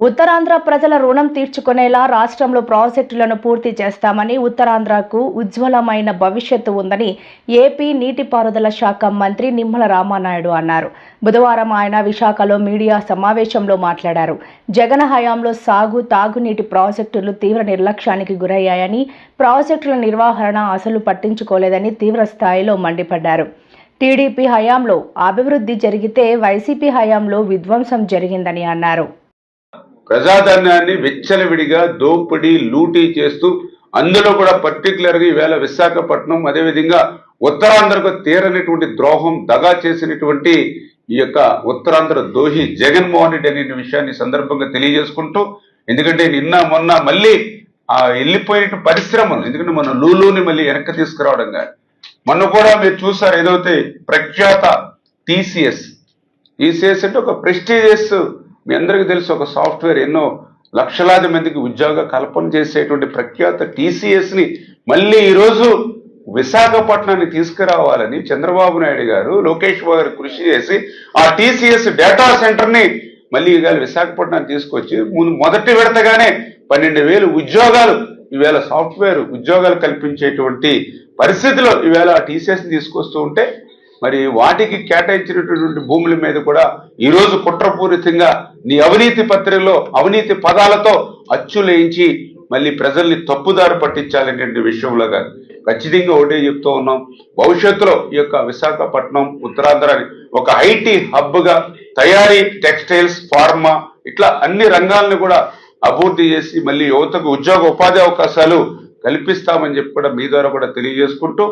ఉత్తరాంధ్ర ప్రజల రుణం తీర్చుకునేలా రాష్ట్రంలో ప్రాజెక్టులను పూర్తి చేస్తామని, ఉత్తరాంధ్రకు ఉజ్వలమైన భవిష్యత్తు ఉందని ఏపీ నీటిపారుదల శాఖ మంత్రి నిమ్మల రామానాయుడు అన్నారు. బుధవారం ఆయన విశాఖలో మీడియా సమావేశంలో మాట్లాడారు. జగన్ హయాంలో సాగు, తాగునీటి ప్రాజెక్టులు తీవ్ర నిర్లక్ష్యానికి గురయ్యాయని, ప్రాజెక్టుల నిర్వహణ అసలు పట్టించుకోలేదని తీవ్ర స్థాయిలో మండిపడ్డారు. టీడీపీ హయాంలో అభివృద్ధి జరిగితే వైసీపీ హయాంలో విధ్వంసం జరిగిందని అన్నారు. ప్రజాధనాన్ని విచ్చలవిడిగా దోపిడీ లూటీ చేస్తూ అందులో కూడా పర్టికులర్గా ఈవేళ విశాఖపట్నం అదేవిధంగా ఉత్తరాంధ్రకు తీరనటువంటి ద్రోహం దగా చేసినటువంటి ఈ యొక్క ఉత్తరాంధ్ర దోహి జగన్మోహన్ రెడ్డి అనే విషయాన్ని సందర్భంగా తెలియజేసుకుంటూ, ఎందుకంటే నిన్న మొన్న మళ్ళీ వెళ్ళిపోయిన పరిశ్రమలు, ఎందుకంటే మన లూలుని మళ్ళీ వెనక్కి తీసుకురావడం కానీ, మొన్న కూడా మీరు చూసారు ఏదైతే ప్రఖ్యాత టీసీఎస్ అంటే ఒక ప్రెస్టీజియస్, మీ అందరికీ తెలుసు, ఒక సాఫ్ట్వేర్ ఎన్నో లక్షలాది మందికి ఉద్యోగ కల్పన చేసేటువంటి ప్రఖ్యాత టీసీఎస్ని మళ్ళీ ఈరోజు విశాఖపట్నాన్ని తీసుకురావాలని చంద్రబాబు నాయుడు గారు, లోకేష్ బాబు గారు కృషి చేసి ఆ టీసీఎస్ డేటా సెంటర్ని మళ్ళీ ఇవాళ విశాఖపట్నాన్ని తీసుకొచ్చి మొదటి విడతగానే 12,000 ఉద్యోగాలు ఈవేళ సాఫ్ట్వేర్ ఉద్యోగాలు కల్పించేటువంటి పరిస్థితిలో ఈవేళ ఆ టీసీఎస్ని తీసుకొస్తూ ఉంటే, మరి వాటికి కేటాయించినటువంటి భూముల మీద కూడా ఈరోజు కుట్రపూరితంగా నీ అవినీతి పత్రికలో అవినీతి పదాలతో అచ్చులేయించి మళ్ళీ ప్రజల్ని తప్పుదారి పట్టించాలనే విషయంలో కానీ ఖచ్చితంగా ఒకటే చెప్తూ ఉన్నాం. భవిష్యత్తులో ఈ యొక్క విశాఖపట్నం ఉత్తరాంధ్రాన్ని ఒక ఐటీ హబ్గా తయారీ, టెక్స్టైల్స్, ఫార్మా ఇట్లా అన్ని రంగాలను కూడా అభివృద్ధి చేసి మళ్ళీ యువతకు ఉద్యోగ ఉపాధి అవకాశాలు కల్పిస్తామని చెప్పి కూడా మీ ద్వారా కూడా తెలియజేసుకుంటూ